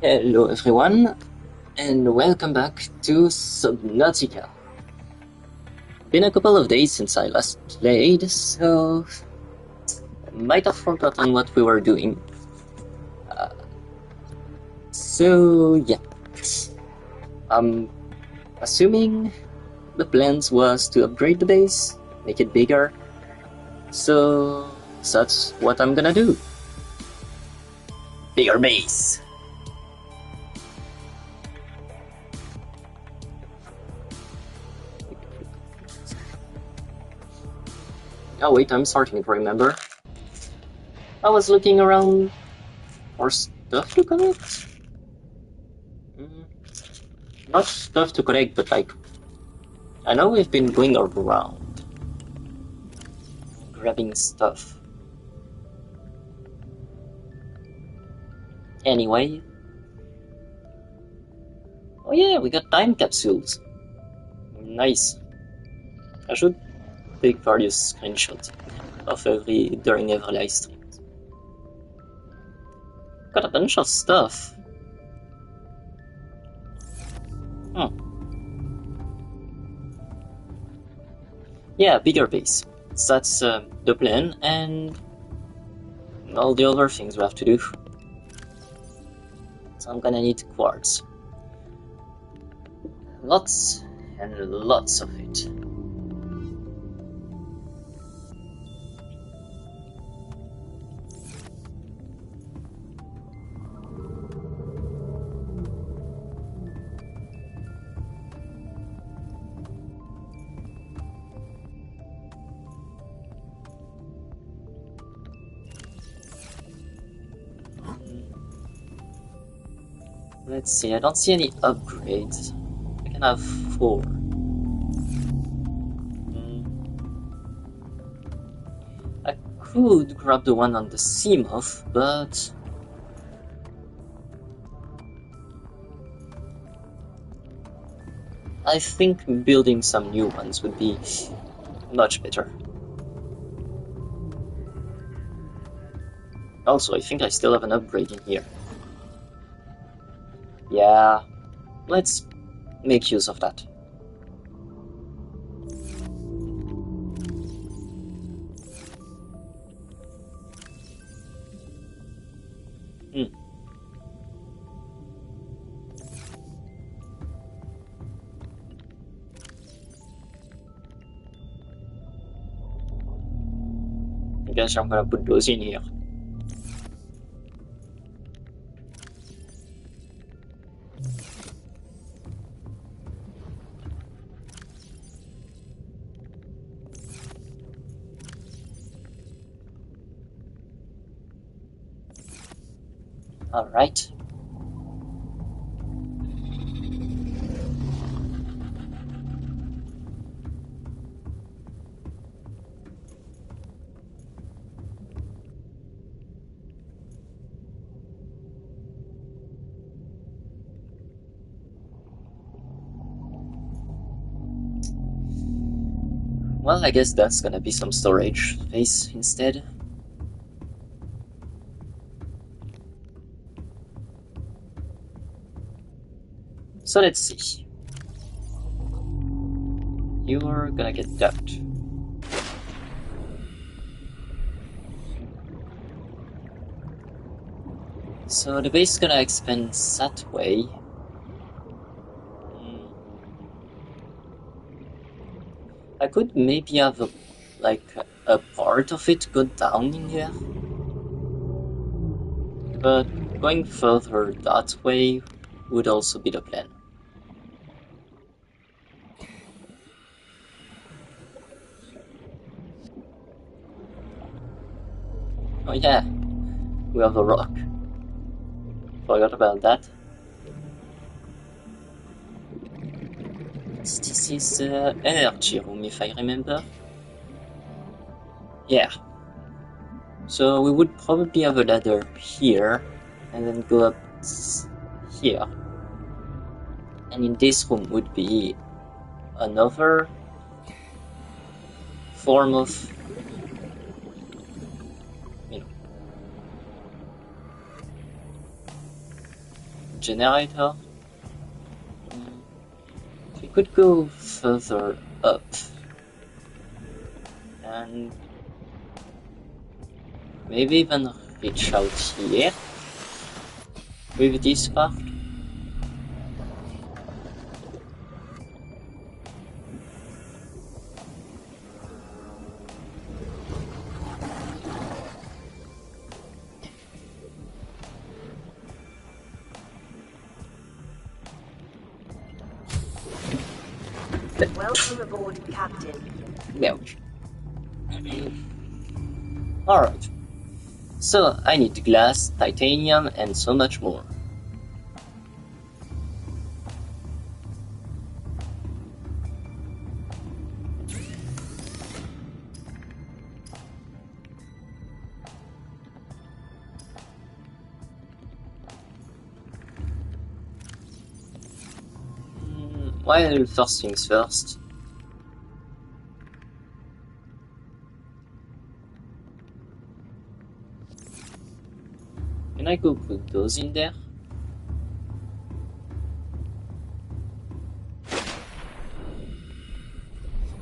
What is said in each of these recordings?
Hello everyone, and welcome back to Subnautica. Been a couple of days since I last played, so I might have forgotten what we were doing. So yeah, I'm assuming the plans was to upgrade the base, make it bigger, so that's what I'm gonna do. Bigger base! Oh wait, I'm starting to remember. I was looking around for stuff to collect? Not stuff to collect, but like, I know we've been going around grabbing stuff. Anyway. Oh yeah, we got time capsules. Nice. I should take various screenshots of during every live stream. Got a bunch of stuff. Yeah, bigger base. That's the plan, and all the other things we have to do. So I'm gonna need quartz. Lots and lots of it. Let's see, I don't see any upgrades. I can have 4. I could grab the one on the Seamoth, but I think building some new ones would be much better. Also, I think I still have an upgrade in here. Yeah, let's make use of that. I guess I'm gonna put those in here. Alright. Well, I guess that's gonna be some storage space instead. So let's see. You're gonna get ducked. So the base is gonna expand that way. I could maybe have a part of it go down in here. But going further that way would also be the plan. Oh yeah, we have a rock. Forgot about that. This is the energy room, if I remember. Yeah. So we would probably have a ladder here, and then go up here. And in this room would be another form of, generator. We could go further up and maybe even reach out here with this part. Welcome aboard, Captain. Ouch. Alright. So, I need glass, titanium, and so much more. Well, first things first. Can I go put those in there?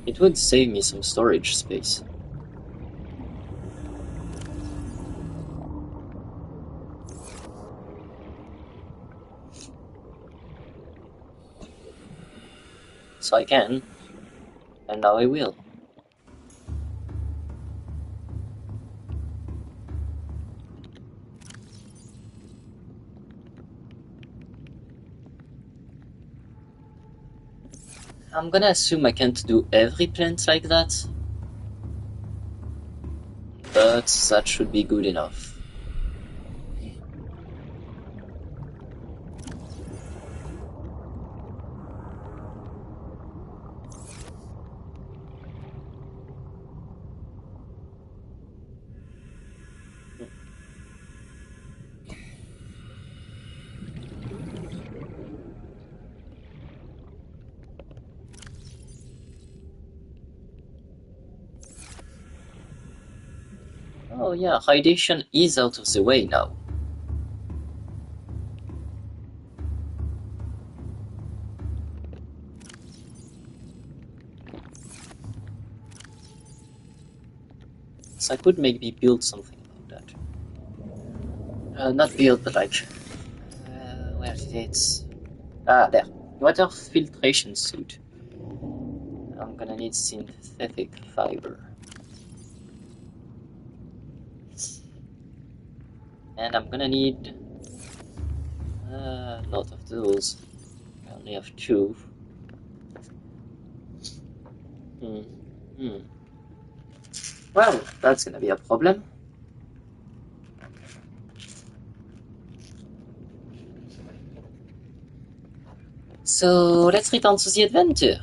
It would save me some storage space. So I can, and now I will. I'm gonna assume I can't do every plant like that, but that should be good enough. Oh yeah, radiation is out of the way now. So I could maybe build something about that. Not build, but like... where is it? Ah, there. Water filtration suit. I'm gonna need synthetic fiber. And I'm gonna need a lot of those. I only have 2. Well, that's gonna be a problem. So let's return to the adventure.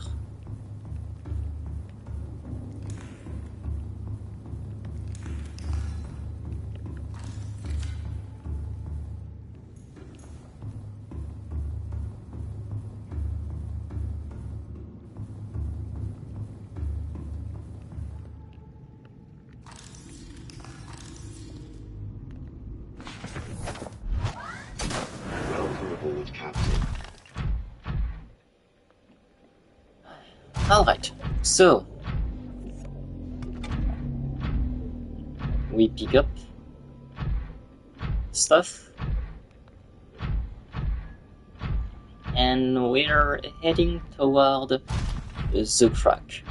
Alright, so we pick up stuff and we're heading toward the crack.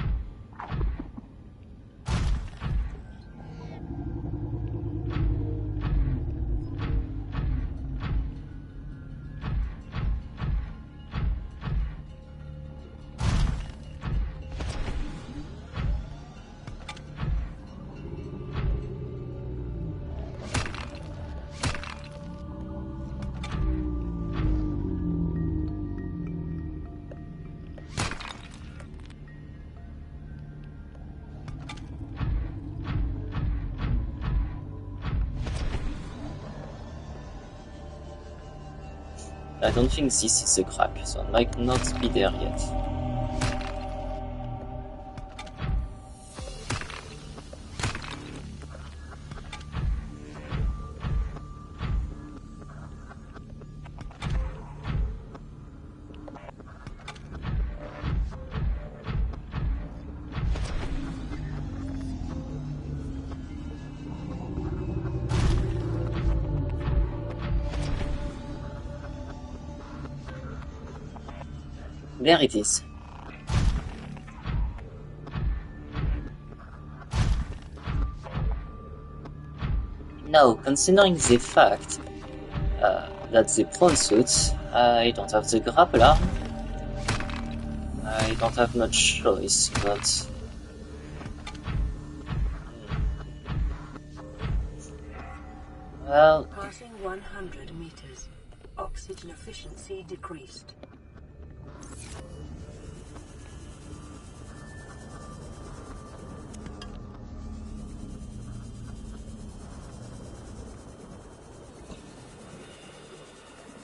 I don't think this is a crack, so I might not be there yet. There it is. Now, considering the fact that the prawn suits, I don't have the grapple arm. I don't have much choice, but... Well... Passing 100 meters. Oxygen efficiency decreased.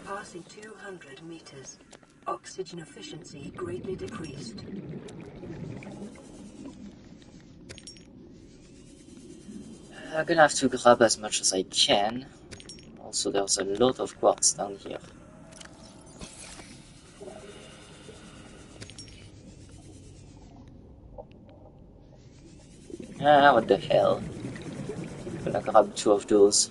Passing 200 meters. Oxygen efficiency greatly decreased. I'm gonna have to grab as much as I can. Also, there's a lot of quartz down here. Ah, what the hell. Gonna grab 2 of those.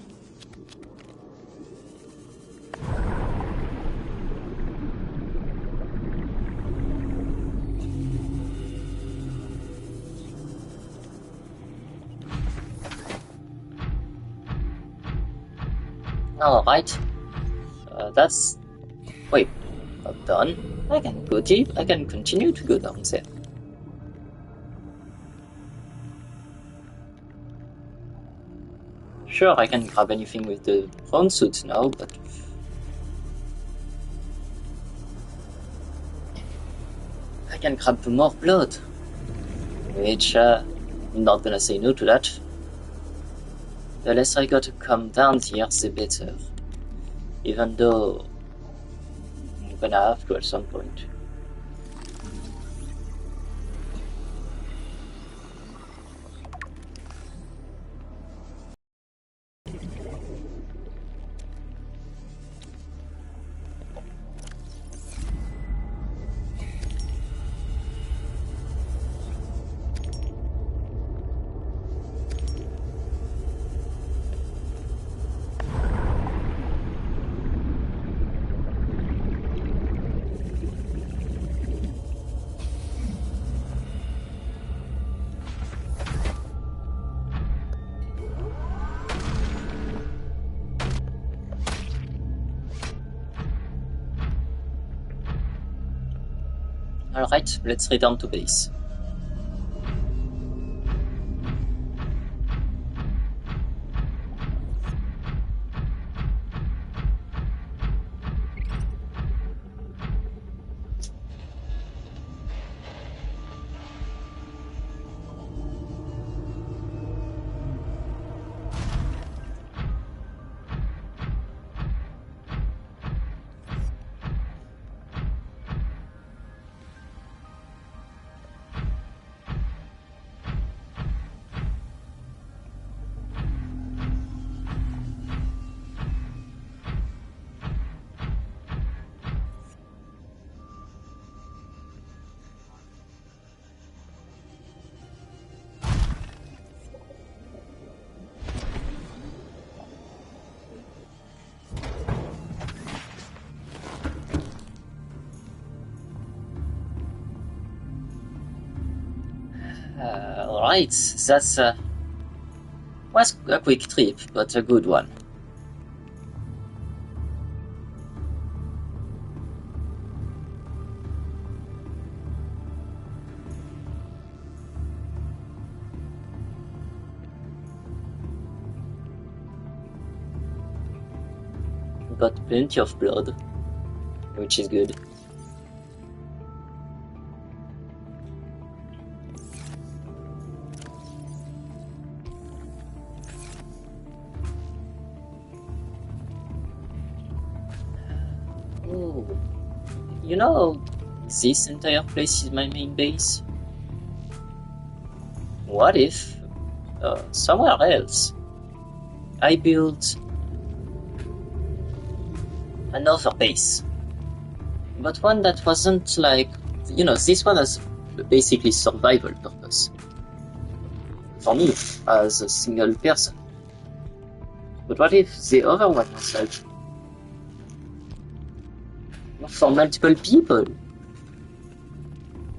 Alright. That's... Wait, not done. I can go deep. I can continue to go down there. Sure, I can grab anything with the prawn suit now, but... I can grab more blood. Which, I'm not gonna say no to that. The less I gotta come down here, the better. Even though... I'm gonna have to at some point. Alright, let's return to base. Alright, that's was a quick trip, but a good one. Got plenty of blood, which is good. Oh, you know, this entire place is my main base. What if somewhere else I built another base, but one that wasn't like, you know, this one has basically survival purpose for me as a single person. But what if the other one was like for multiple people?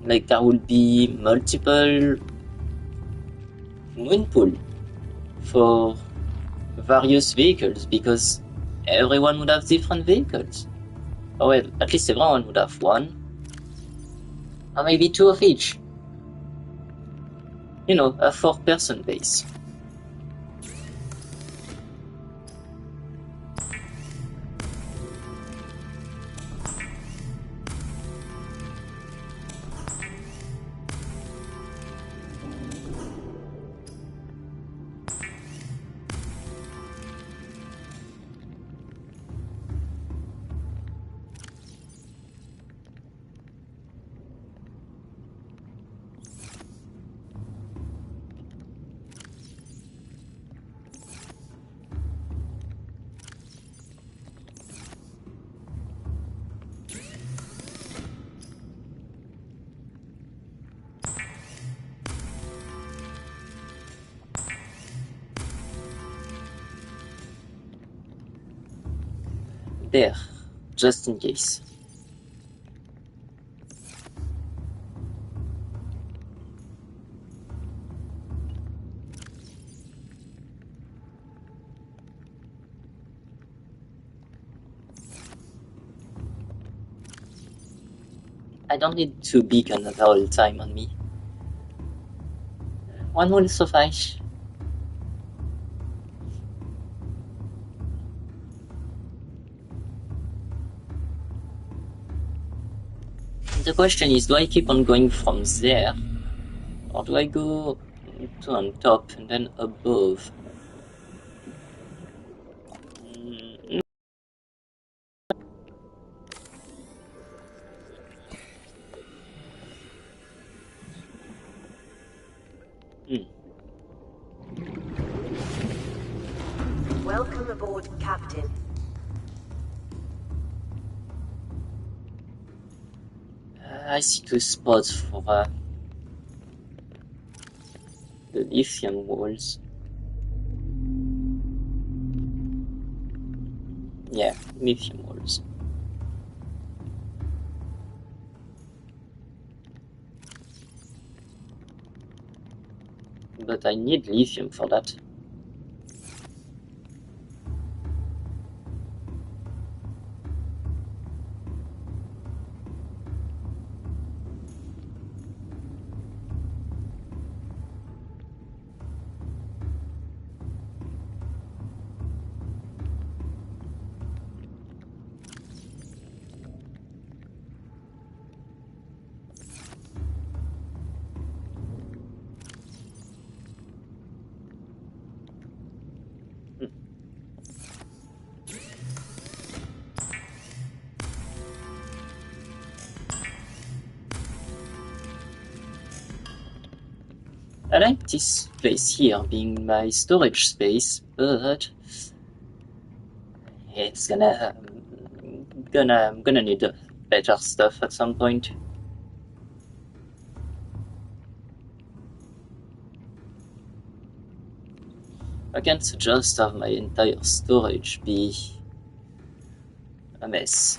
Like there will be multiple moon pool for various vehicles because everyone would have different vehicles. Or well, at least everyone would have one. Or maybe two of each. You know, a 4-person base. There, just in case. I don't need two beacons at all time on me. One will suffice. The question is, do I keep on going from there? Or do I go to on top and then above? Welcome aboard, Captain. I see two spots for the lithium walls. Yeah, lithium walls. But I need lithium for that. I like this place here being my storage space, but it's gonna need better stuff at some point. I can't just have my entire storage be a mess.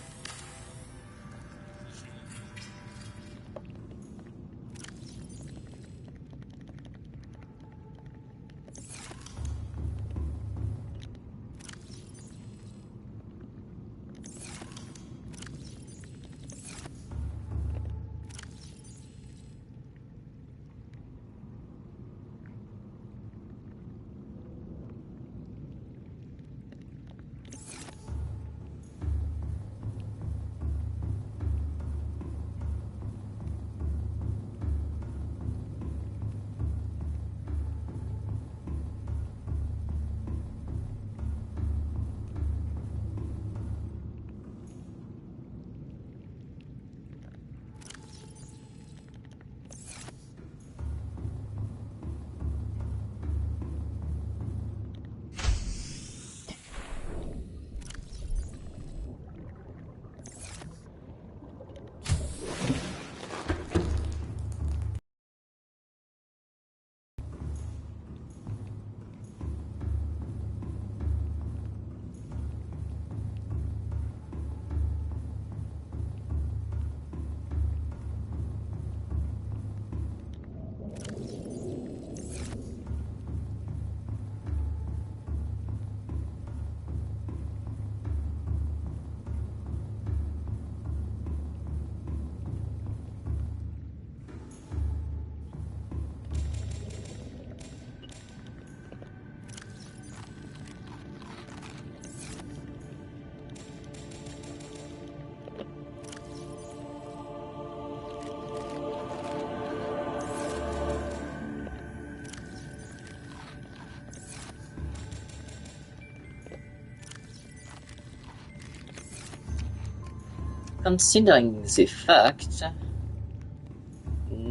considering the fact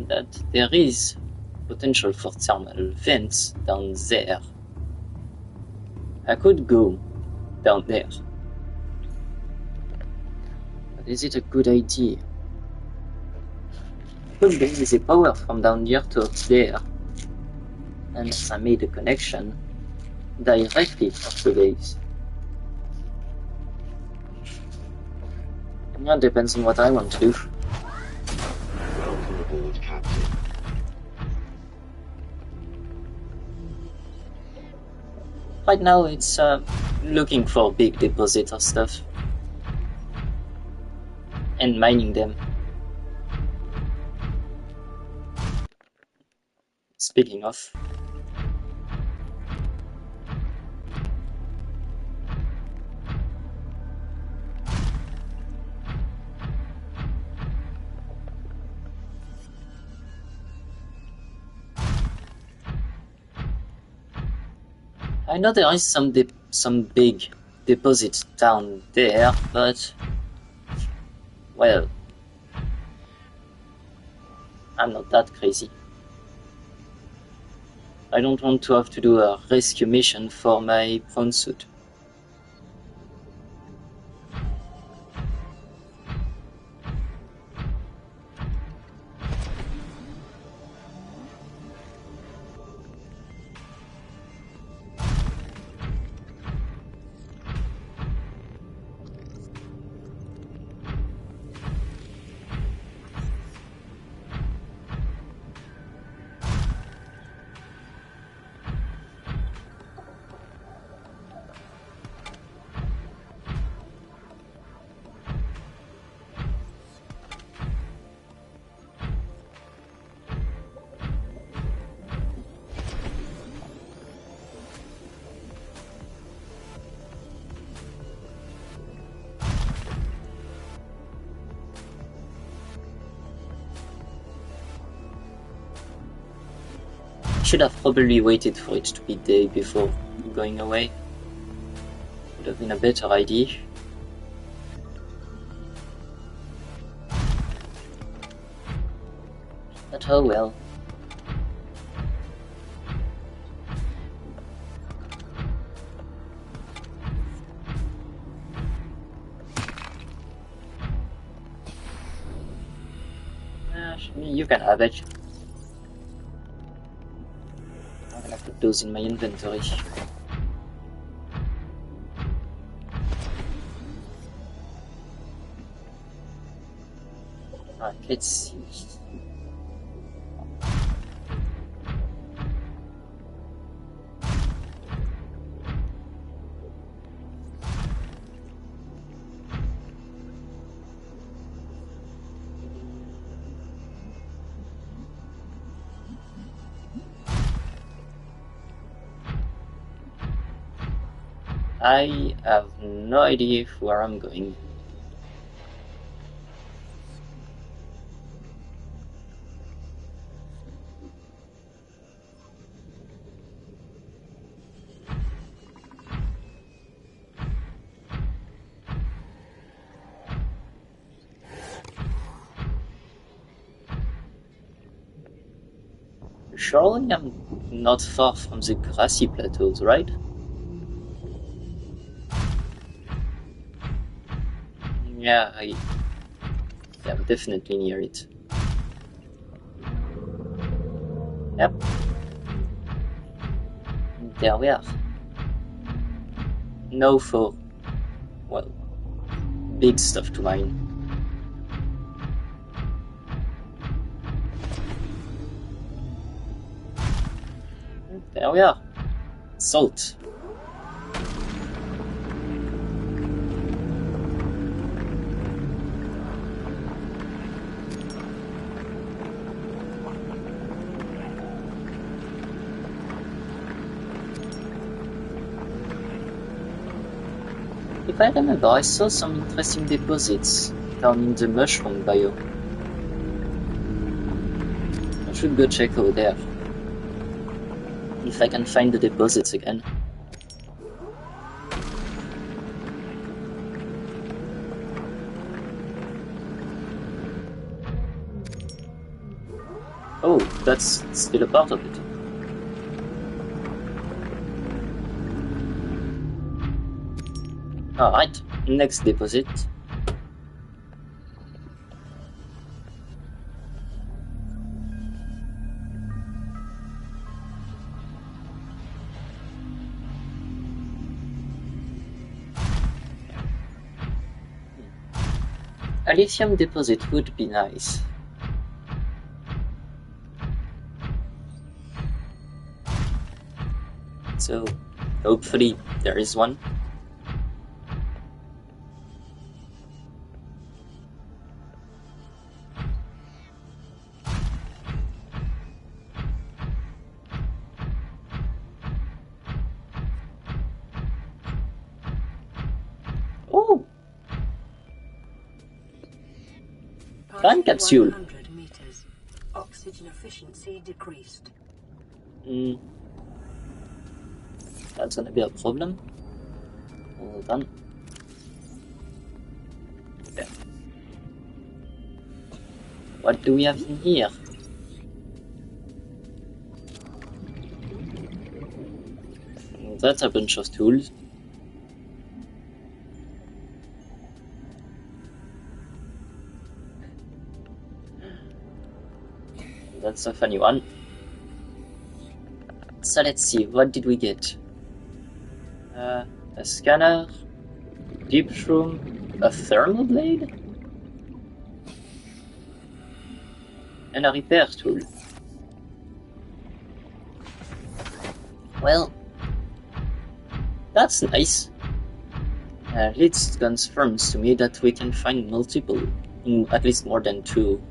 that there is potential for thermal vents down there, I could go down there. But is it a good idea? I could bring the power from down here to up there, and I made a connection directly off the base. Yeah, depends on what I want to do. Welcome aboard, Captain. Right now it's looking for big deposit of stuff and mining them. Speaking of, I know there is some big deposits down there, but well, I'm not that crazy. I don't want to have to do a rescue mission for my phone suit. Should have probably waited for it to be day before going away. Would have been a better idea. But oh well. You can have it. I'm gonna put those in my inventory. Alright, let's see. I have no idea where I'm going. Surely I'm not far from the grassy plateaus, right? Yeah, I'm definitely near it. Yep. There we are. No for, well, big stuff to mine. There we are. Salt. If I remember, I saw some interesting deposits down in the mushroom biome. I should go check over there. If I can find the deposits again. Oh, that's still a part of it. Alright, next deposit. A lithium deposit would be nice. So, hopefully there is one. Oh! Time capsule. 100 meters. Oxygen efficiency decreased. That's gonna be a problem. Hold on. There. What do we have in here? That's a bunch of tools. That's a funny one. So let's see, what did we get? A scanner, deep room, a thermal blade, and a repair tool. Well, that's nice. At least it confirms to me that we can find multiple, at least more than 2.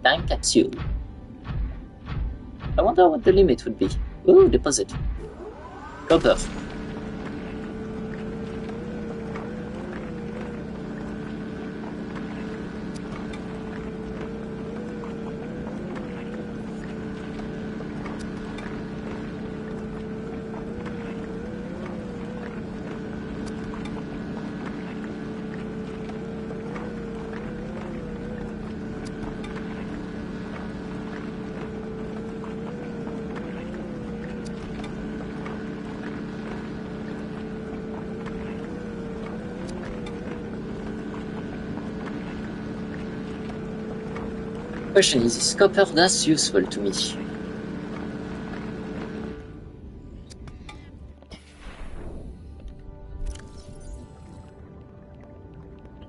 Time capsule. I wonder what the limit would be. Ooh, deposit. Copper. Question is copper gas useful to me?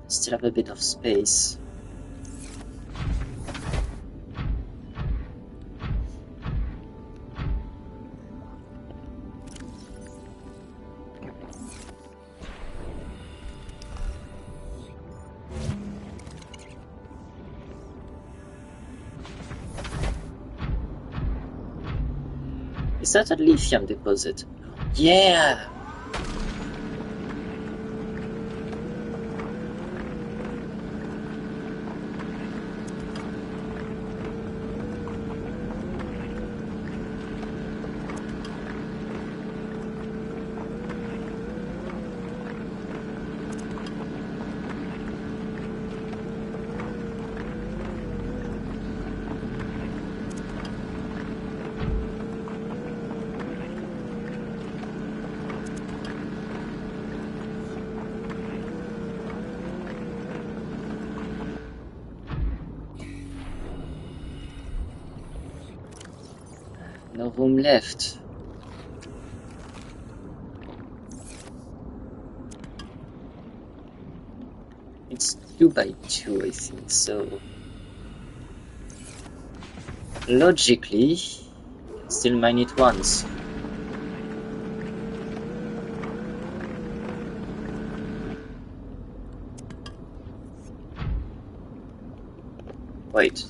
Still have a bit of space. Is that a lithium deposit? Yeah! No room left. It's 2 by 2, I think, so logically, still mine it once. Wait.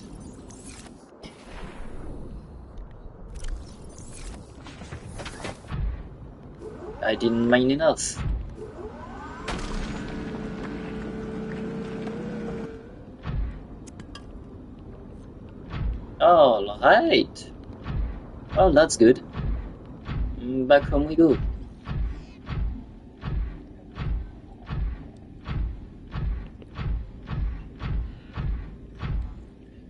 I didn't mine enough. All right. Well, that's good. Back home we go.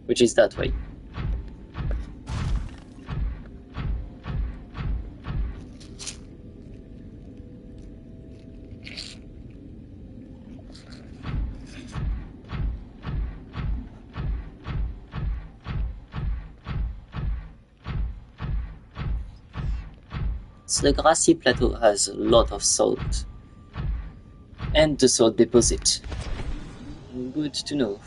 Which is that way. the grassy plateau has a lot of salt. And the salt deposit. Good to know.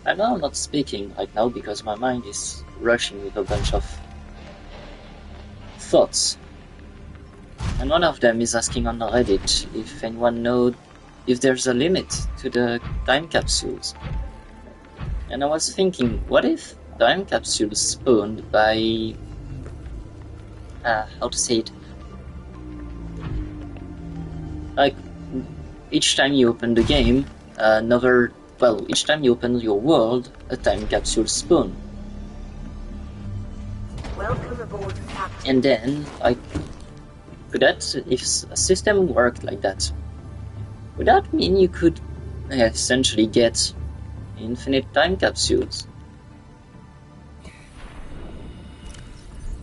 I know I'm not speaking right now because my mind is rushing with a bunch of thoughts. And one of them is asking on Reddit if anyone knows if there's a limit to the time capsules. And I was thinking, what if time capsules spawned by... how to say it? Like, each time you open the game, each time you open your world, a time capsule spawn. Welcome aboard, Captain. And then, if a system worked like that, would that mean you could essentially get infinite time capsules?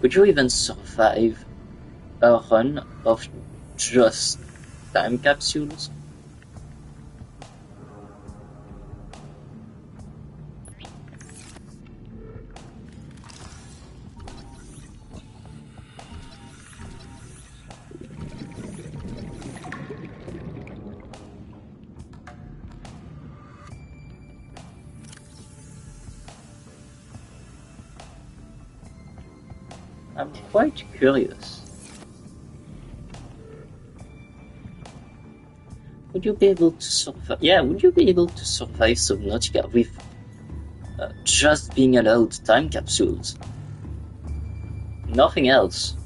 Would you even survive a run of just time capsules? I'm quite curious. Would you be able to survive? Yeah, would you be able to survive Subnautica with just being allowed time capsules? Nothing else.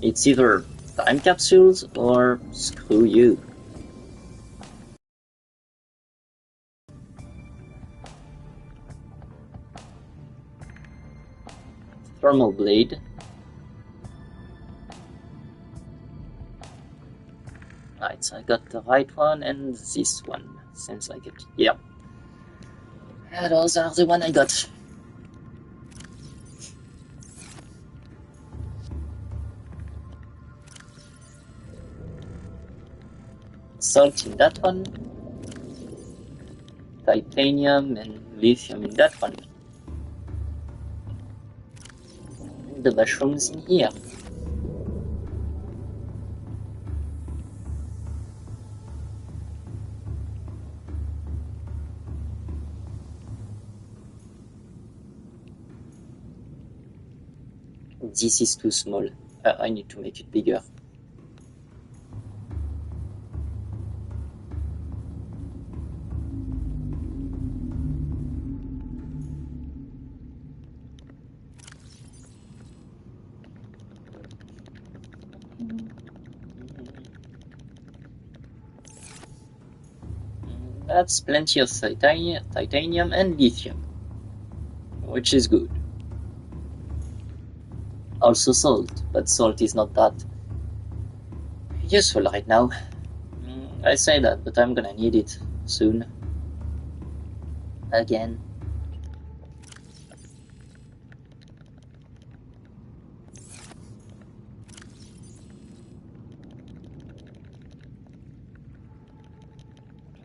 It's either time capsules or screw you. Thermal blade. Right, so I got the right one and this one. Seems like it. Yeah. Those are the one I got. Salt in that one. Titanium and lithium in that one. And the mushrooms in here. This is too small. I need to make it bigger. That's plenty of titanium and lithium, which is good. Also salt, but salt is not that useful right now. I say that, but I'm gonna need it soon. Again.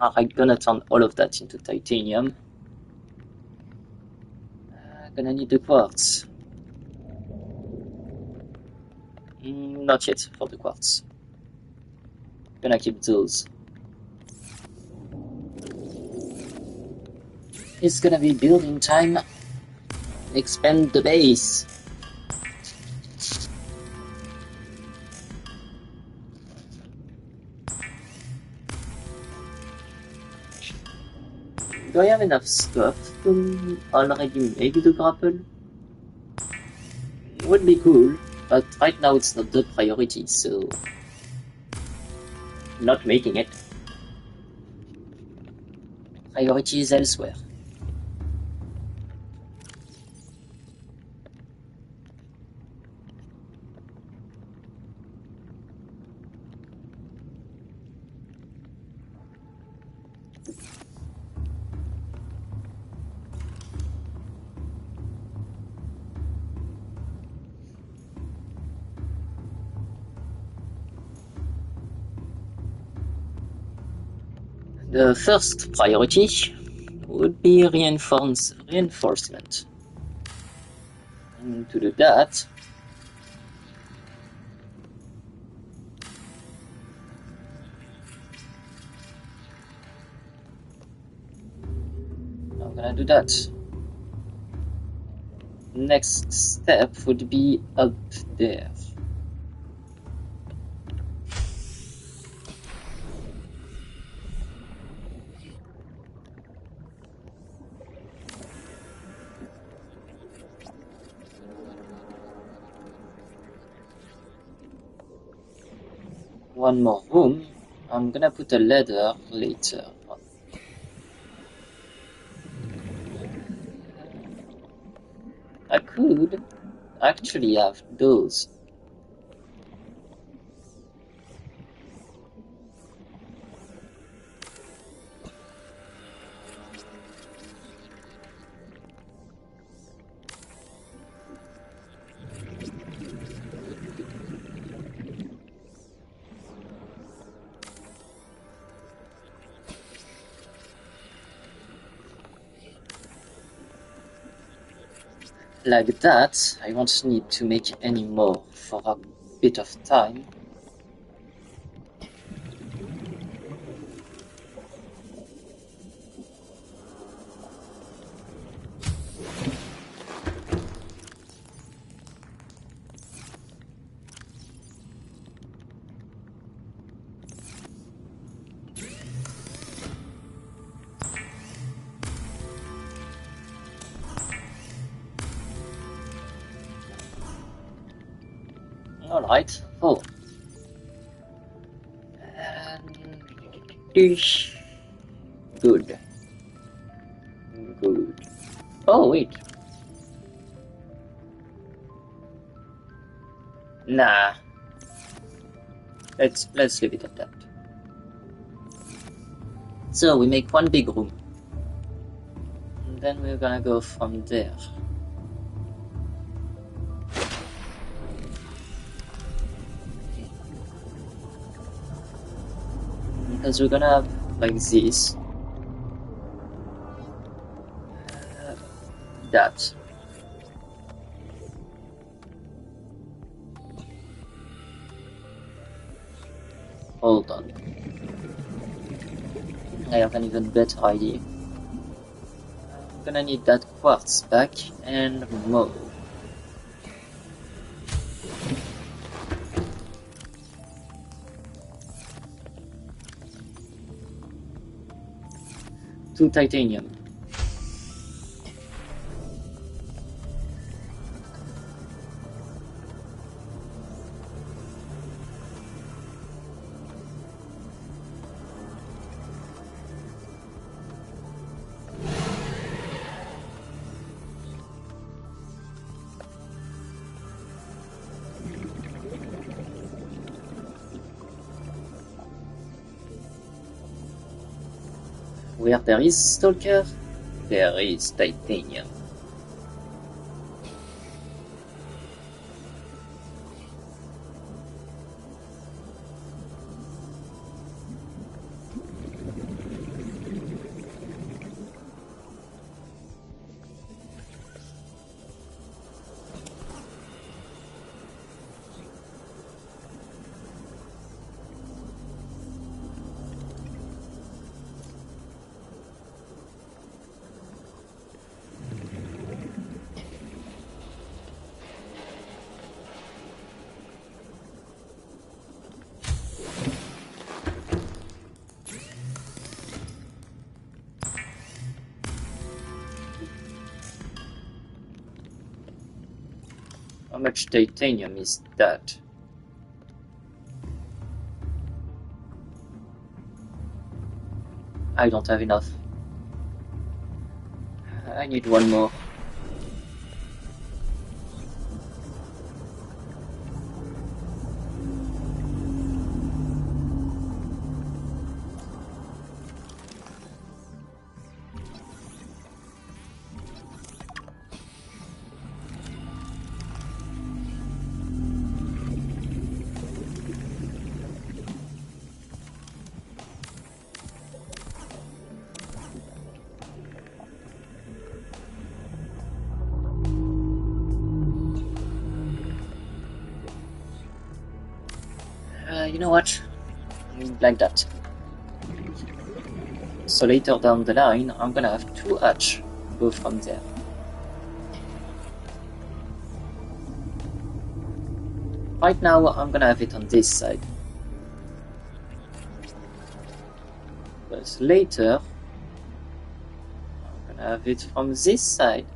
I'm gonna turn all of that into titanium. Gonna need the quartz. Not yet for the quartz. Gonna keep those. It's gonna be building time. Expand the base. Do I have enough stuff to already make the grapple? Would be cool, but right now it's not the priority, so not making it. Priority is elsewhere. The first priority would be reinforcement. And to do that, I'm gonna do that. Next step would be up there. One more room. I'm gonna put a ladder later on. I could actually have those. Like that, I won't need to make any more for a bit of time. Alright, oh. Good. Good. Oh, wait. Nah. Let's leave it at that. So we make one big room. And then we're gonna go from there. Because we're gonna have like this. That. Hold on. I have an even better idea. I'm gonna need that quartz back and more. Two titanium. Where there is Stalker, there is Titanium. How much titanium is that? I don't have enough. I need one more. You know what? Like that. So later down the line, I'm gonna have 2 hatch go from there. Right now, I'm gonna have it on this side. But later, I'm gonna have it from this side.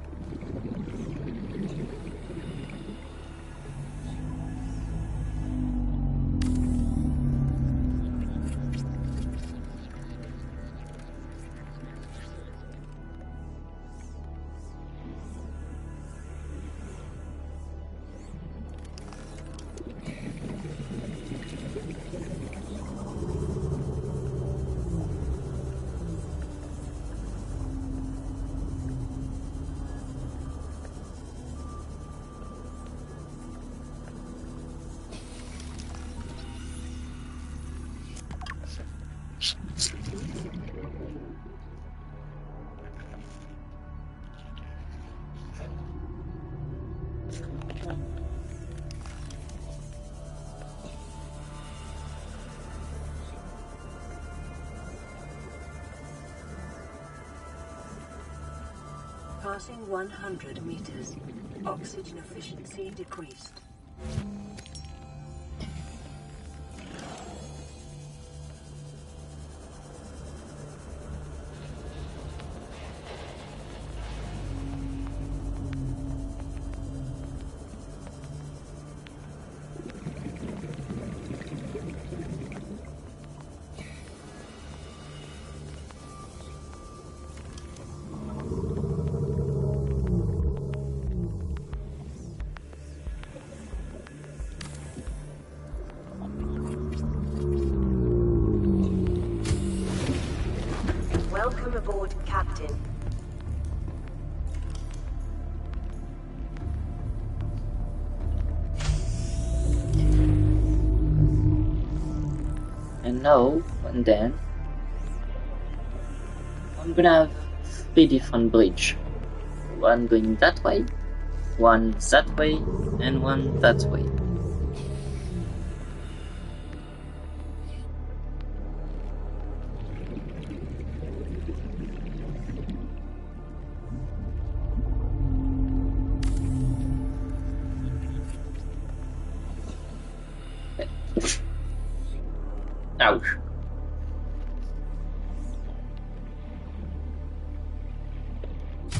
Passing 100 meters. Oxygen efficiency decreased. Welcome aboard, Captain. And now, and then, I'm gonna have 3 different bridges. One going that way, one that way, and one that way. Ouch.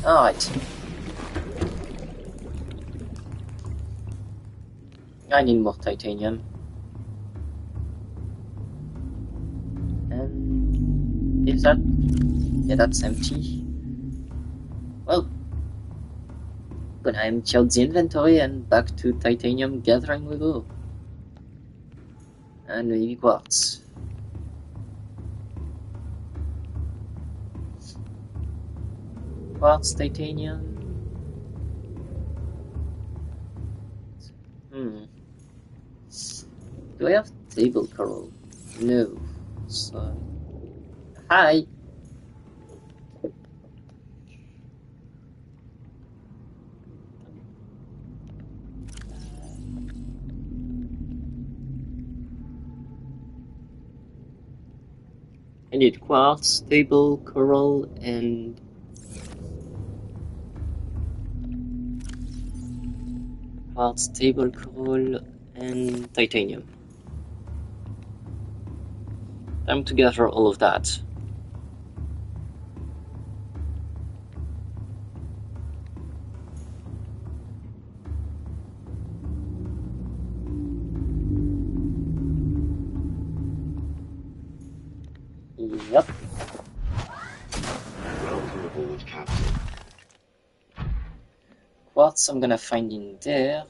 Alright. I need more titanium. And is that... yeah, that's empty. Well, gonna empty out the inventory and back to titanium gathering we go. And maybe quartz. quartz titanium. Do I have table coral? No. So, hi. I need quartz, table coral, and quartz, table coral, and titanium. Time to gather all of that. Yep. Welcome aboard, Captain. Quartz I'm gonna find in there,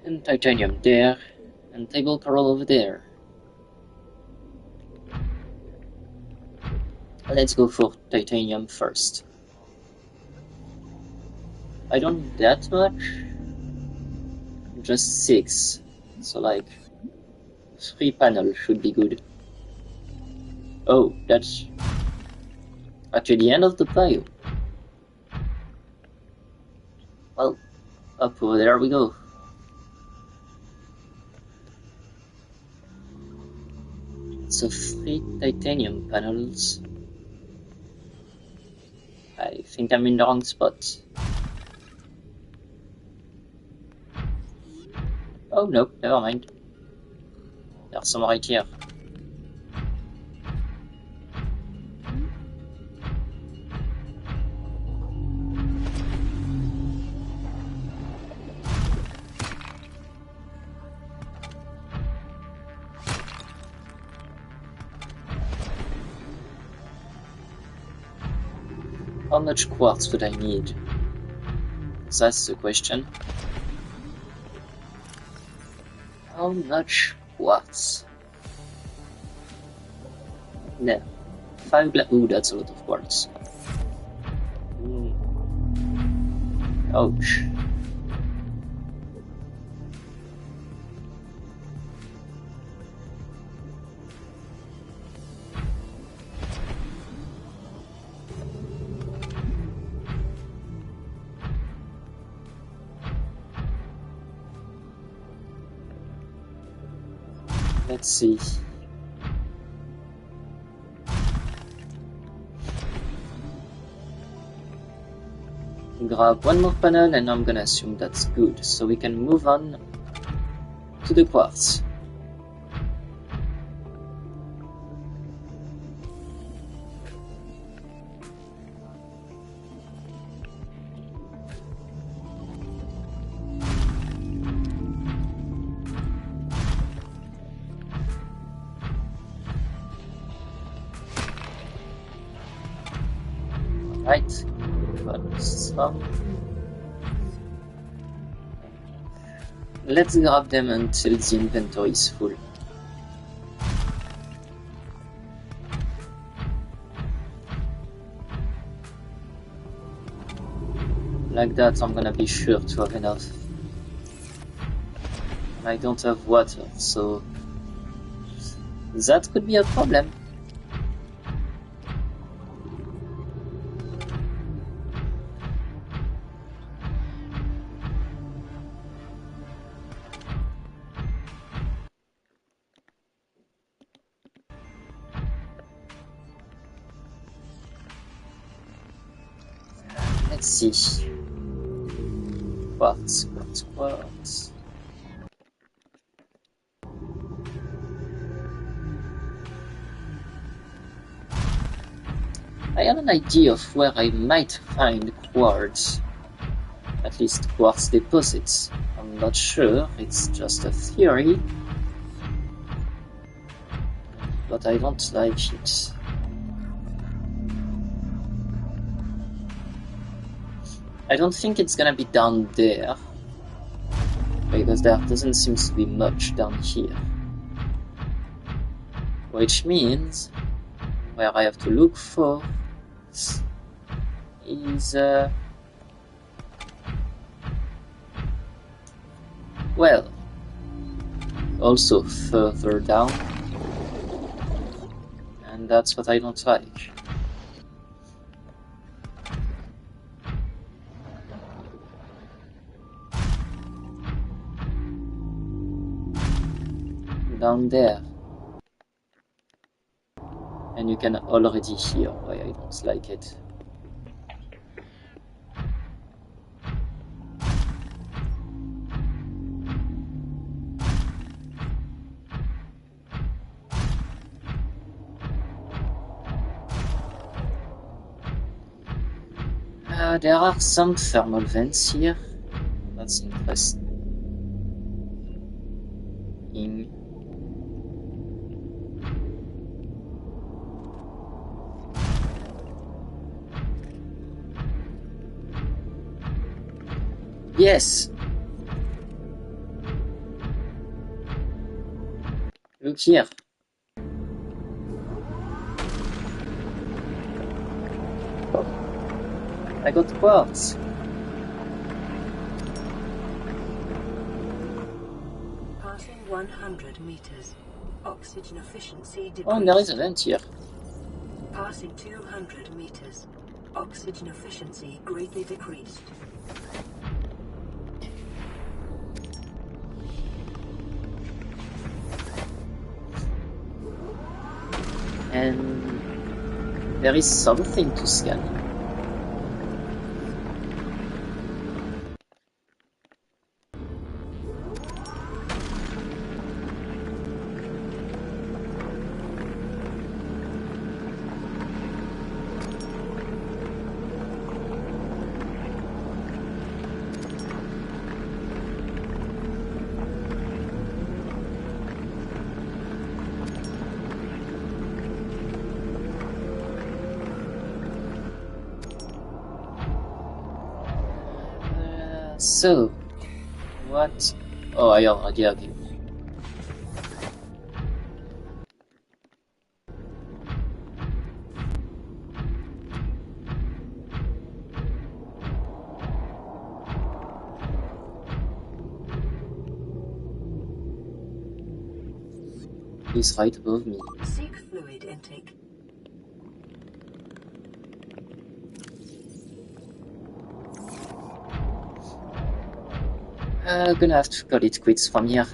and titanium there, and table coral over there. Let's go for titanium first. I don't need that much, just 6, so like 3 panels should be good. Oh, that's actually the end of the bio. Well, up over there we go. So 3 titanium panels. I think I'm in the wrong spot. Oh no, never mind. There's some right here. How much quartz would I need? That's the question. How much quartz? No. 5 ooh, that's a lot of quartz. Ouch. Let's see. Grab one more panel and I'm gonna assume that's good, so we can move on to the quartz. Right, got some. Let's grab them until the inventory is full. Like that, I'm gonna be sure to have enough. And I don't have water, so that could be a problem. Let's see. Quartz, quartz, quartz. I have an idea of where I might find quartz. At least quartz deposits. I'm not sure, it's just a theory. But I don't like it. I don't think it's gonna be down there, because there doesn't seem to be much down here. Which means where I have to look for is well, also further down, and that's what I don't like. Down there, and you can already hear why I don't like it. There are some thermal vents here. That's interesting. Yes! Look here. I got quartz. Passing 100 meters. Oxygen efficiency decreased. Oh, and there is a vent here. Passing 200 meters. Oxygen efficiency greatly decreased. And there is something to scan. So, what? Oh, I already have you. He's right above me. Seek fluid intake. Gonna have to call it quits from here.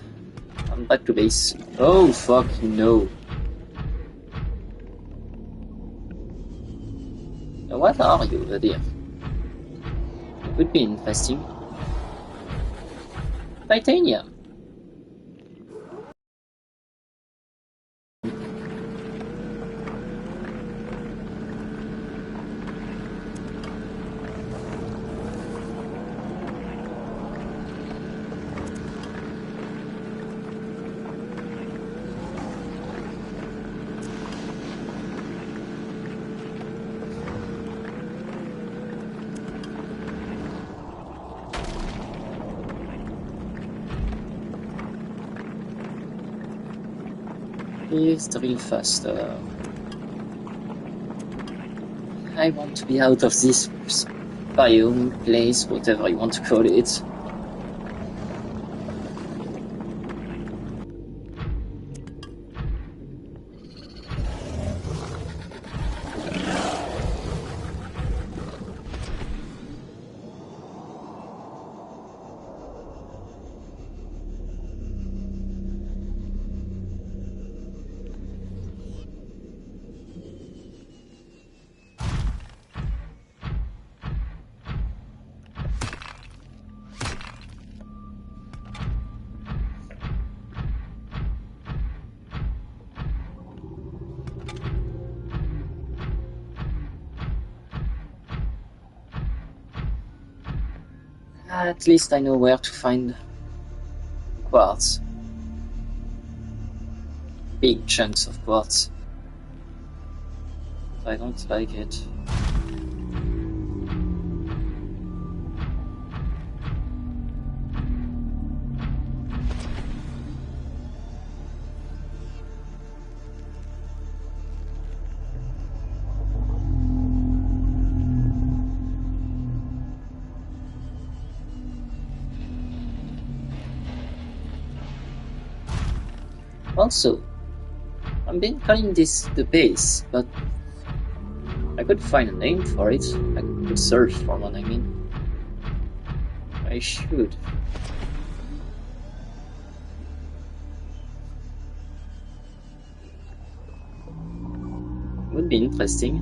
I'm back to base. Oh, fuck no. What are you over there? It would be interesting. Titanium. Please drill faster. I want to be out of this biome, place, whatever you want to call it. At least I know where to find quartz. Big chunks of quartz. I don't like it. Also, I've been calling this the base, but I could find a name for it. I could search for one, I mean. I should. Would be interesting.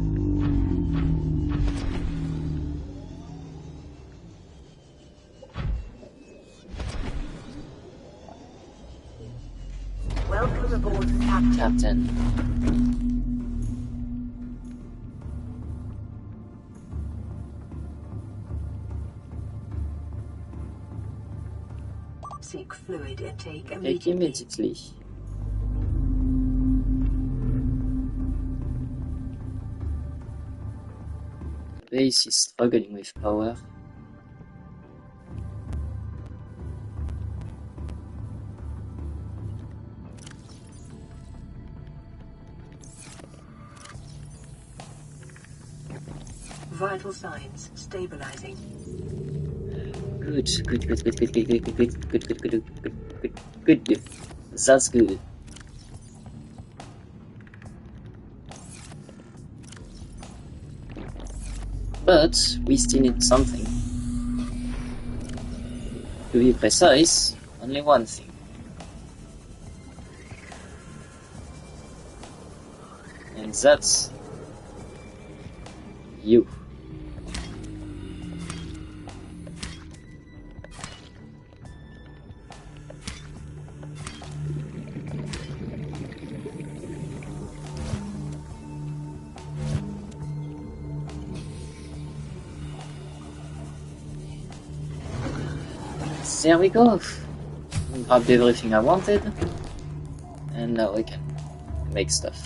Welcome aboard, Captain. Captain. Seek fluid intake Take immediately. immediately. The base is struggling with power. Vital signs stabilizing. Good. That's good. But we still need something. To be precise, only one thing. And that's you. There we go. Grabbed everything I wanted, and now I can make stuff.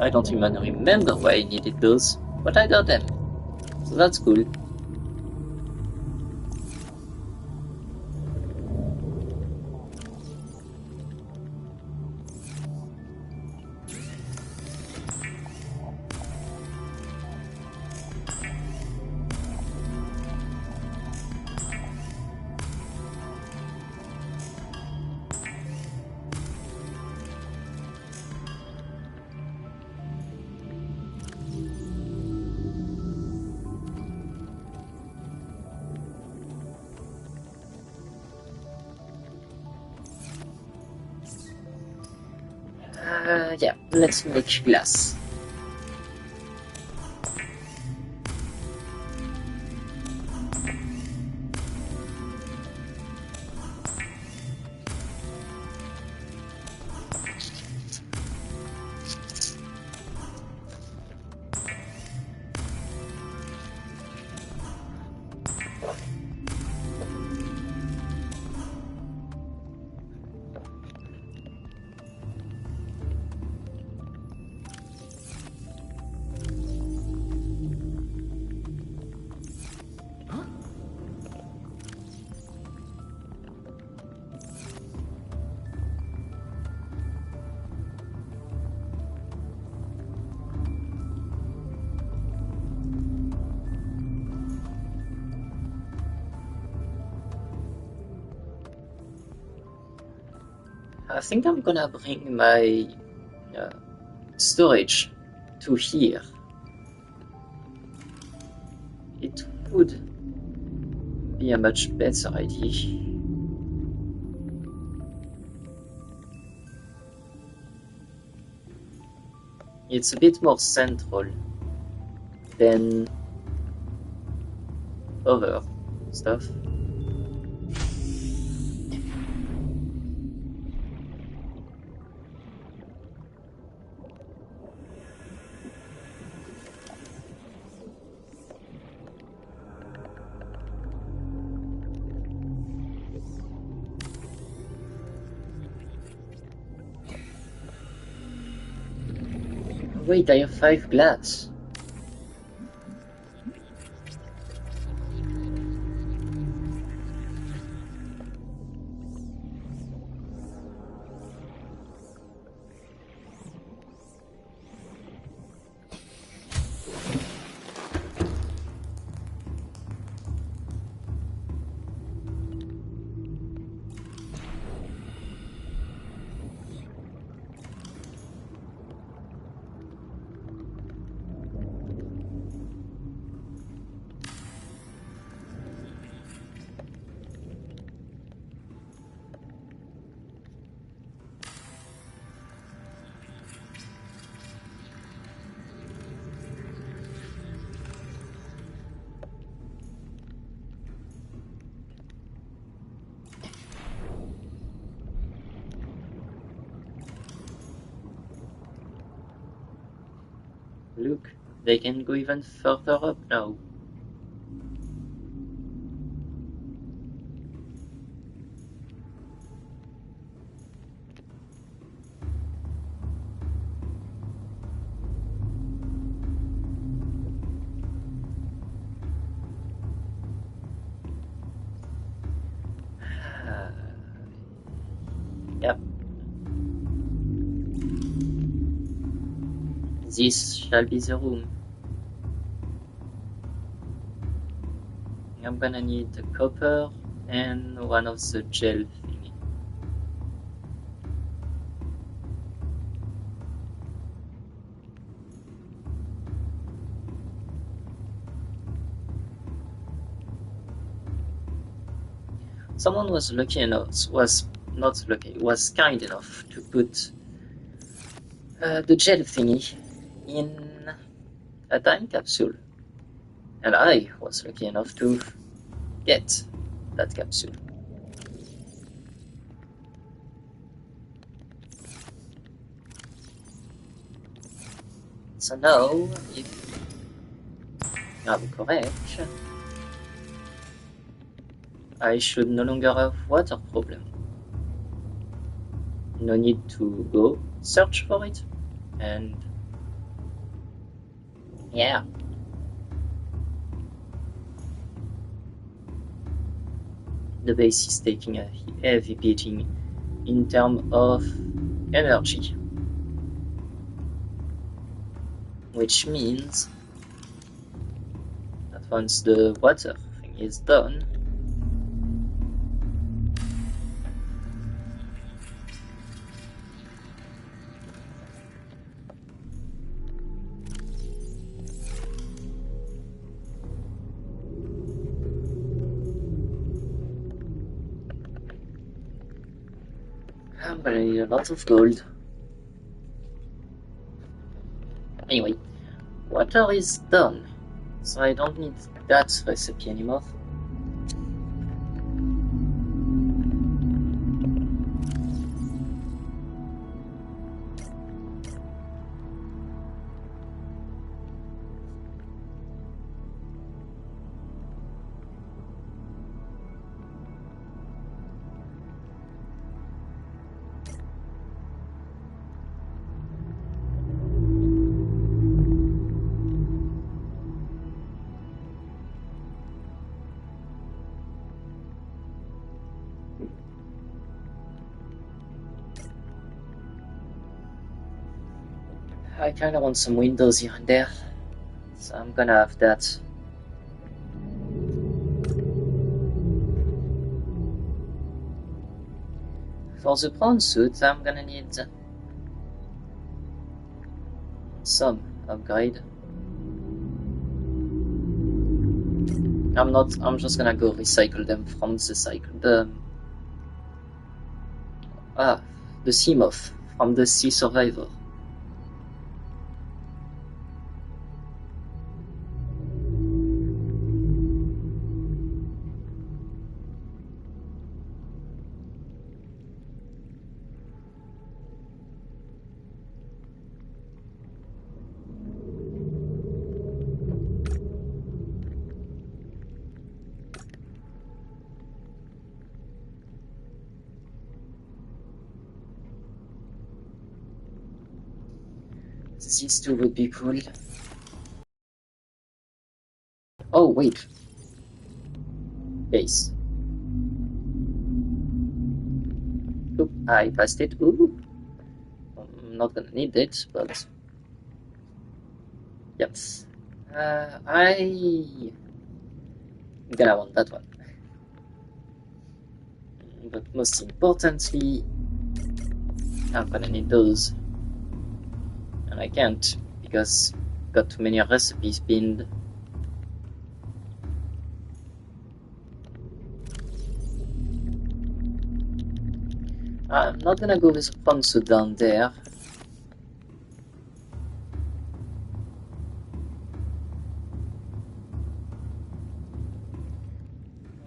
I don't even remember why I needed those, but I got them, so that's cool. Yeah, let's make glass. I think I'm gonna bring my storage to here. It would be a much better idea. It's a bit more central than other stuff. Wait, I have 5 glass. They can go even further up now. Yep. This shall be the room. I'm gonna need the copper and one of the gel thingy. Someone was was kind enough to put the gel thingy in a time capsule. And I was lucky enough to get that capsule. So now, if I'm correct, I should no longer have water problem. No need to go search for it. And yeah. The base is taking a heavy beating in terms of energy. Which means that once the water thing is done, I'm gonna need a lot of gold. Anyway, water is done, so I don't need that recipe anymore. I kinda want some windows here and there, so I'm gonna have that. For the prawn suit, I'm gonna need some upgrade. I'm just gonna go recycle them from the sea moth from the Sea Survivor. These two would be cool. Oh, wait. Base. Oop, I passed it. Ooh. I'm not gonna need it, but... Yep. I'm gonna want that one. But most importantly, I'm gonna need those. And I can't, because I've got too many recipes pinned. I'm not gonna go with a ponzu down there.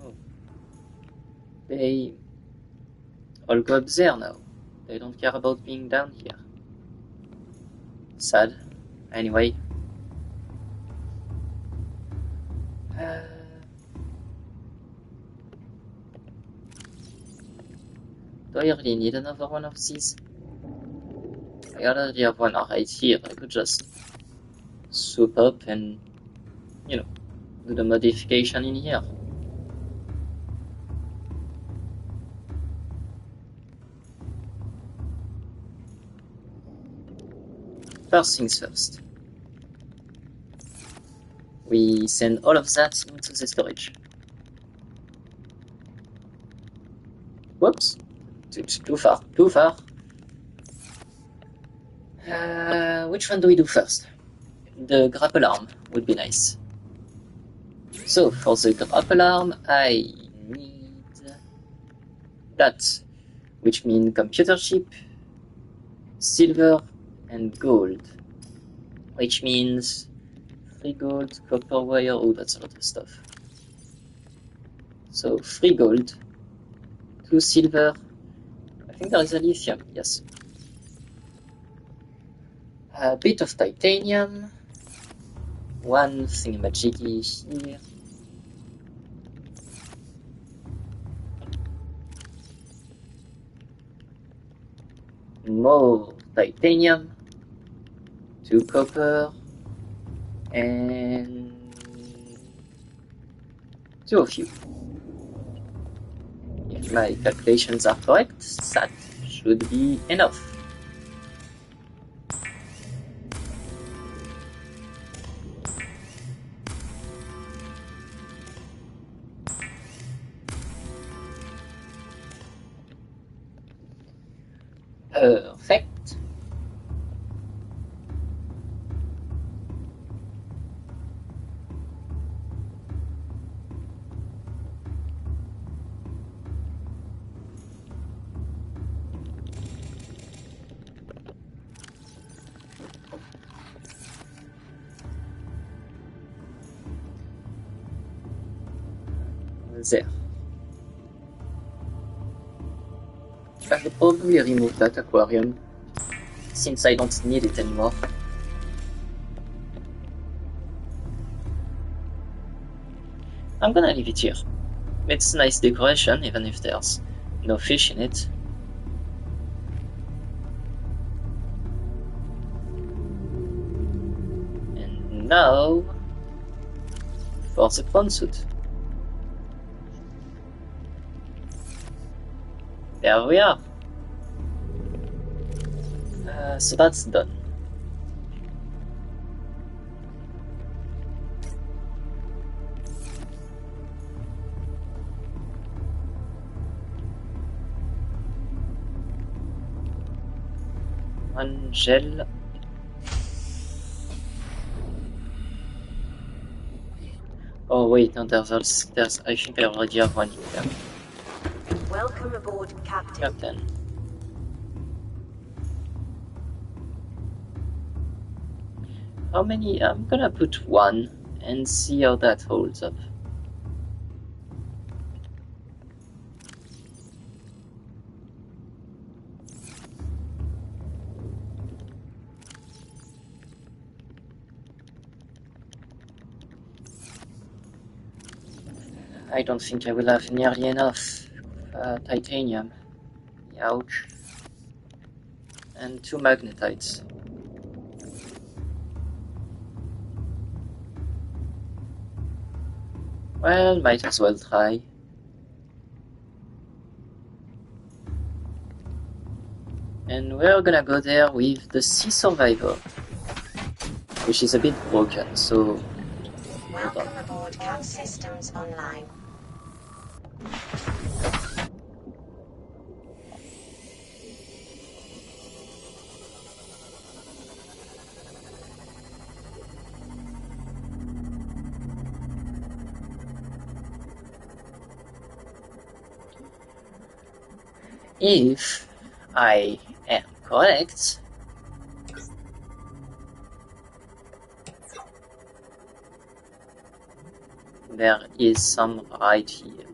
Oh. They all go up there now. They don't care about being down here. Sad. Anyway. Do I really need another one of these? I already have one right here. I could just swoop up and, you know, do the modification in here. First things first. We send all of that into the storage. Whoops. Too far. Too far. Which one do we do first? The grapple arm would be nice. So, for the grapple arm, I need that, which means computer chip, silver, and gold. Which means 3 gold, copper wire, oh, that's a lot of stuff. So, 3 gold, 2 silver, I think there is a lithium, yes. A bit of titanium, 1 thingamajiggy here. More titanium, 2 copper, and 2 of you. If my calculations are correct, that should be enough. Perfect. There. I will probably remove that aquarium, since I don't need it anymore. I'm gonna leave it here. It's nice decoration, even if there's no fish in it. And now, for the prawn suit. There we are. So that's done. One gel. Oh wait, no, there's I think I already have one here. Welcome aboard, Captain. Captain. How many? I'm gonna put 1 and see how that holds up. I don't think I will have nearly enough titanium. Ouch. And 2 magnetites. Well, might as well try. And we're gonna go there with the Sea Survivor, which is a bit broken, so... Welcome aboard, Cap Systems Online. If I am correct, there is some right here.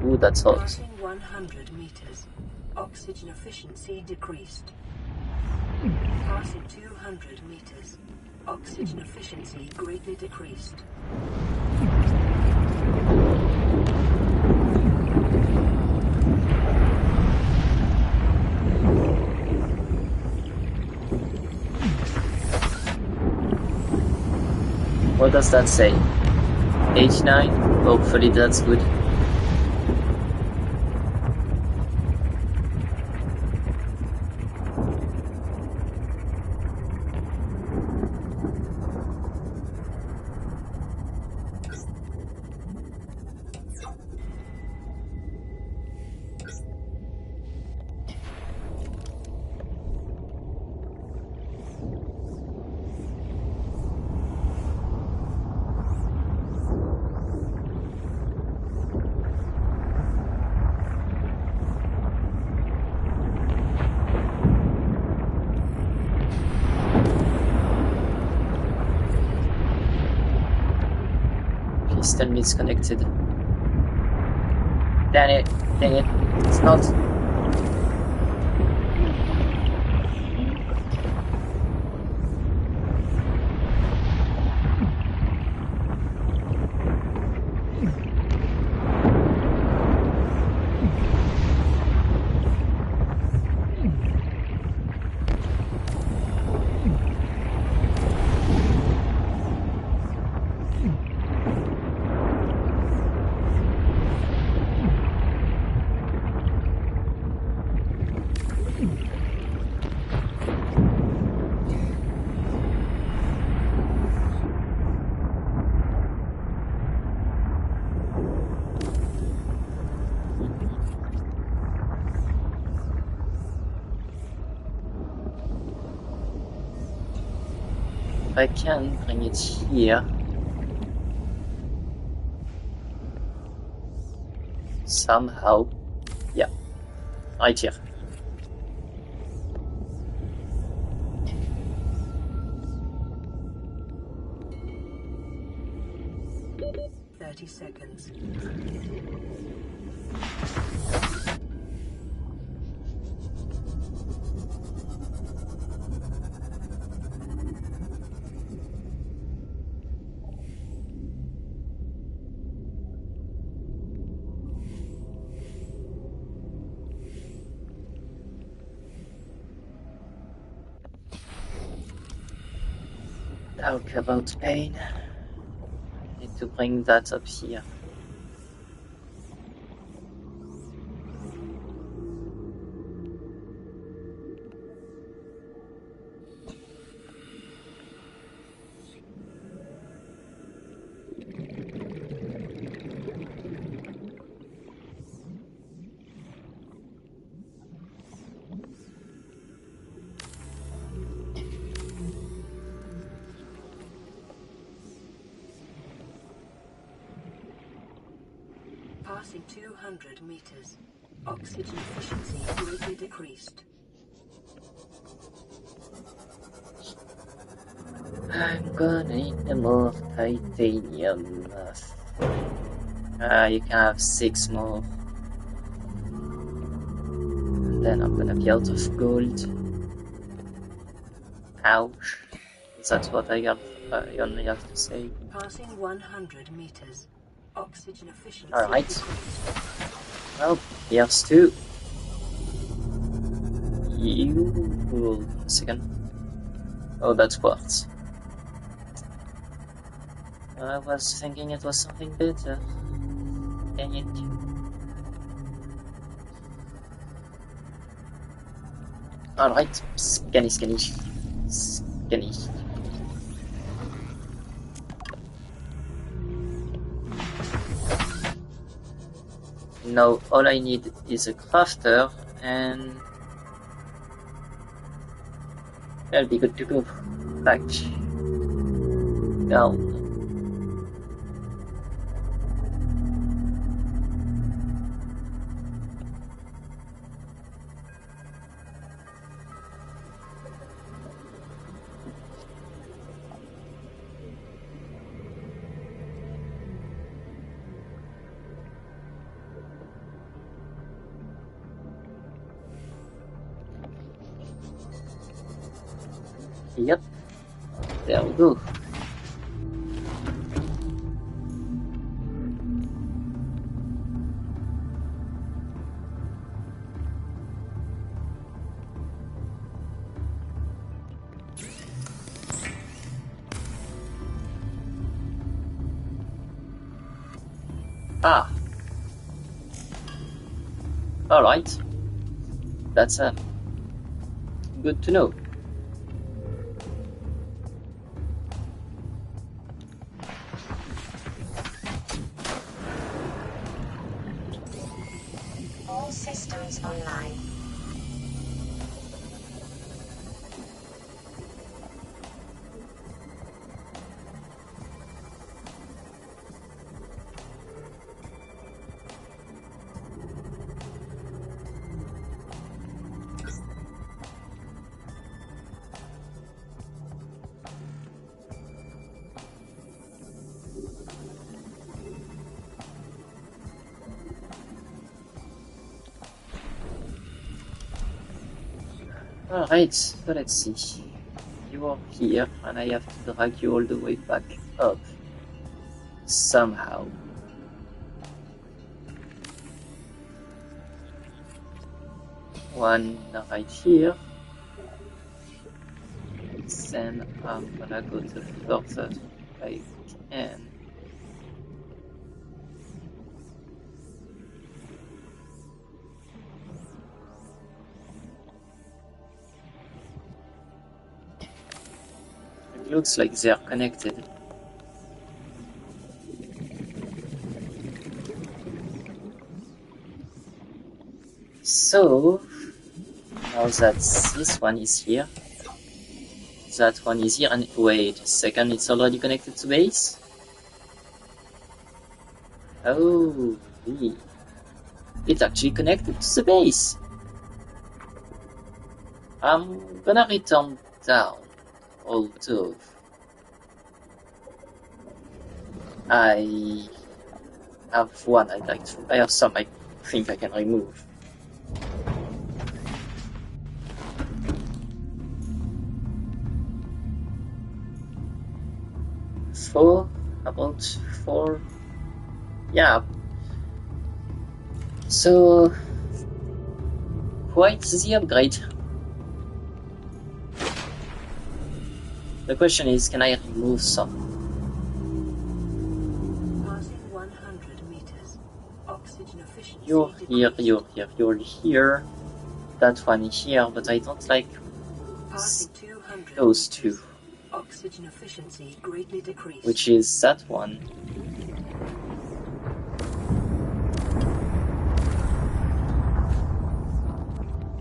Ooh, that's hot. Passing 100 meters. Oxygen efficiency decreased. Passing 200 meters. Oxygen efficiency greatly decreased. What does that say? H9? Hopefully that's good. Please tell me it's connected. Dang it, it's not. I can bring it here. Somehow. Yeah, right here. Seconds. Talk about pain. Need to bring that up here. Passing 200 meters. Oxygen efficiency greatly decreased. I'm gonna need more titanium. You can have 6 more. And then I'm gonna be out of gold. Ouch. That's what I only have to say. Passing 100 meters. Oxygen efficiency Alright. decreased. Well, here's 2. Hold a second. Oh, that's quartz. I was thinking it was something better. Dang it. Alright, scanny. Now all I need is a crafter and I'll be good to go. Back down. Yep. There we go. Ah. Alright. That's good to know. All systems online. Alright, so let's see. You are here, and I have to drag you all the way back up. Somehow. One right here. Then I'm gonna go the furthest I can. It looks like they're connected. So, now that this one is here, that one is here, and wait a second, it's already connected to base? Oh, it's actually connected to the base! I'm gonna return down, although I have one I'd like to, I have some I think I can remove. About 4, yeah. So, quite the upgrade. The question is, can I remove some? Passing 100 meters. Oxygen efficiency You're here, decreased. you're here. That one here, but I don't like Passing 200 those meters. two, Oxygen efficiency greatly decreased. which is that one.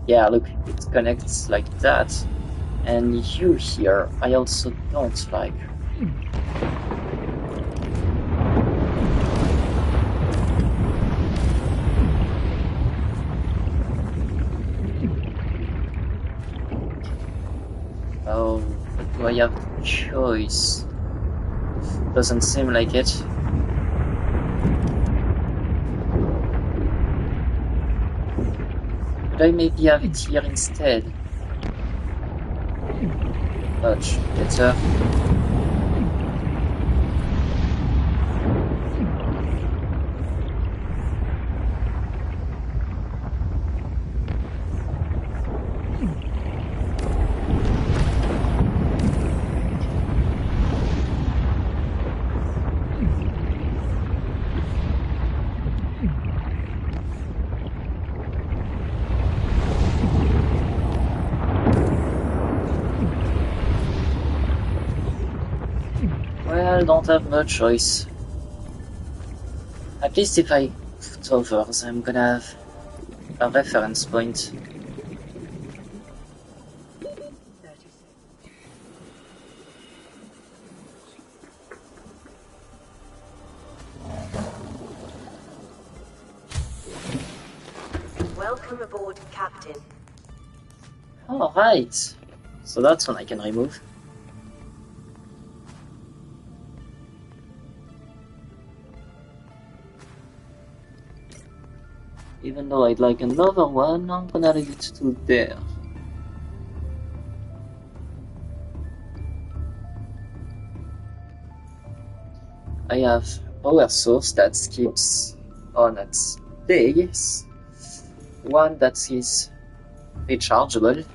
Yeah, look, it connects like that. And you here, I also don't like. Oh, but do I have choice? Doesn't seem like it. Could I maybe have it here instead? Much better. Well, don't have much choice. At least if I put over, I'm gonna have a reference point. 30 Welcome aboard, Captain. Alright. So that's one I can remove. Even though I'd like another one, I'm gonna leave it to there. I have power source that keeps on at days, one that is rechargeable,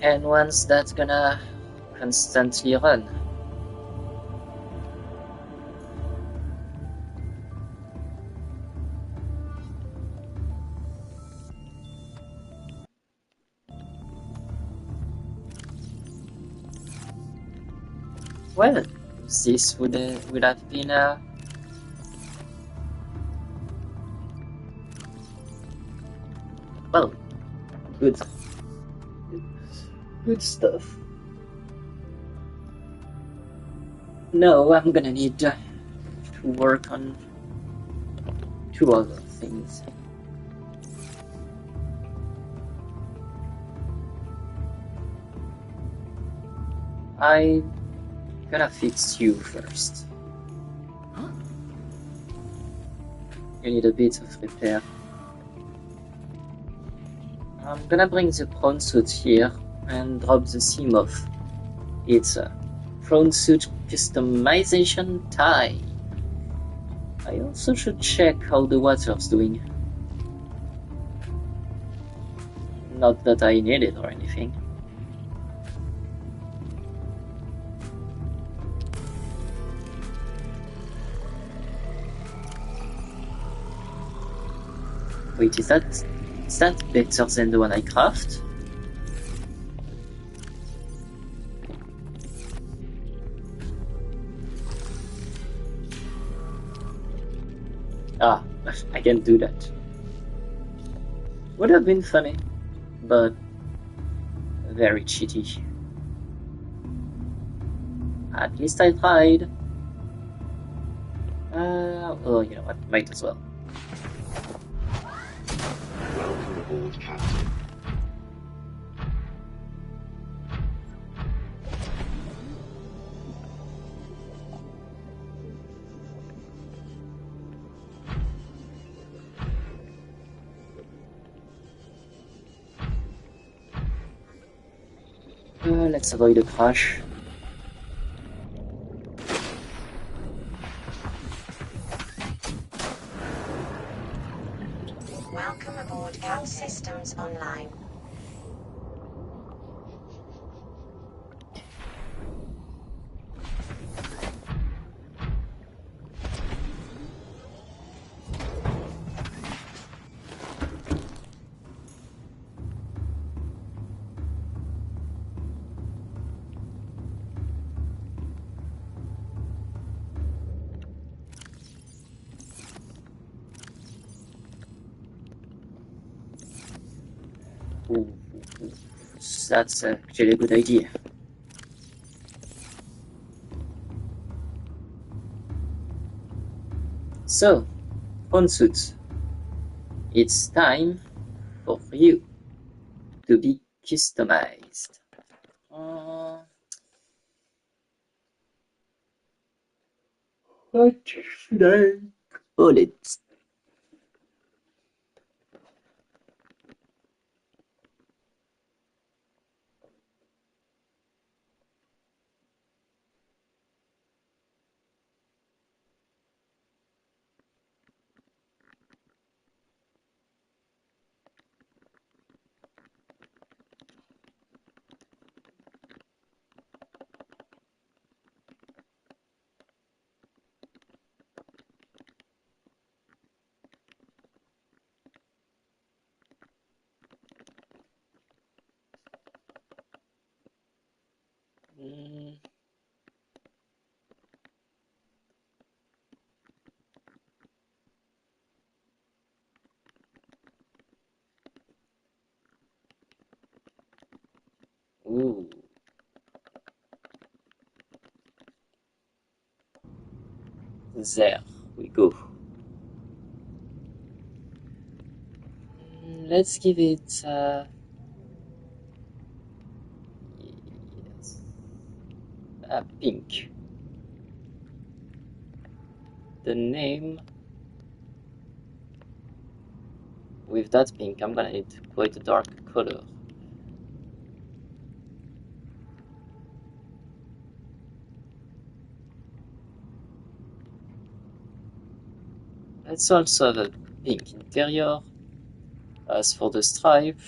and one's that's gonna constantly run. Well, this would have been well, good, good stuff. No, I'm gonna need to work on 2 other things. I gotta fix you first. You need a bit of repair. I'm gonna bring the prawn suit here and drop the seam off. It's a prawn suit customization time. I also should check how the water's doing. Not that I need it or anything. Wait, is that better than the one I craft? Ah, I can do that. Would have been funny, but very cheaty. At least I tried. Oh, you know what, might as well. Welcome aboard, Captain. Let's avoid a crash. Welcome aboard CAD Systems Online. Ooh, that's actually a good idea. So, prawn suit, it's time for you to be customized. What should I call it? Mm, ooh. There we go. Let's give it yes, a pink. The name with that pink, I'm gonna need quite a dark color. Let's also have a pink interior. As for the stripe,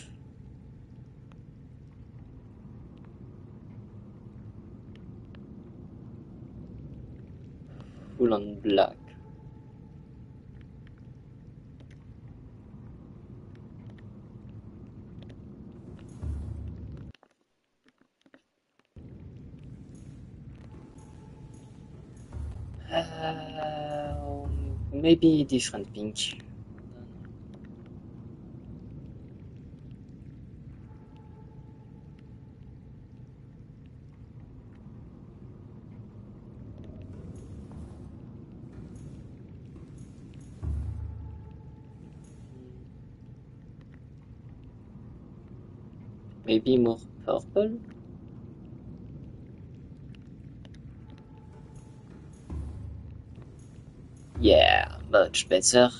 full on black. Maybe different pink. Maybe more purple? Yeah, much better.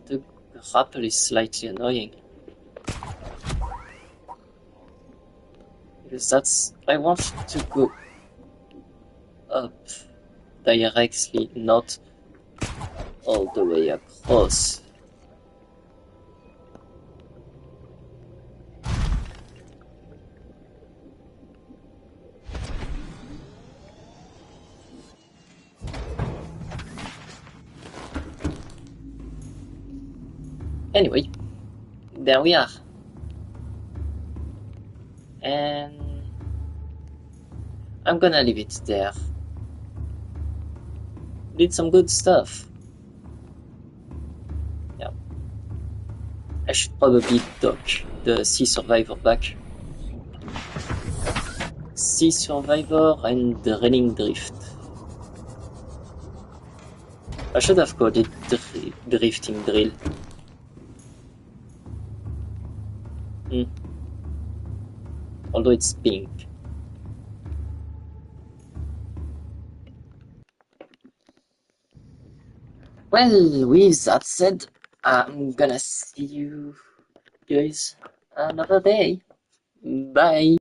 The grapple is slightly annoying. Because that's... I want to go up directly, not all the way across. Anyway, there we are. And I'm gonna leave it there. Did some good stuff. Yeah. I should probably dock the Sea Survivor back. Sea Survivor and the Running Drift. I should have called it Drifting Drill. Although it's pink. Well, with that said, I'm gonna see you guys another day. Bye.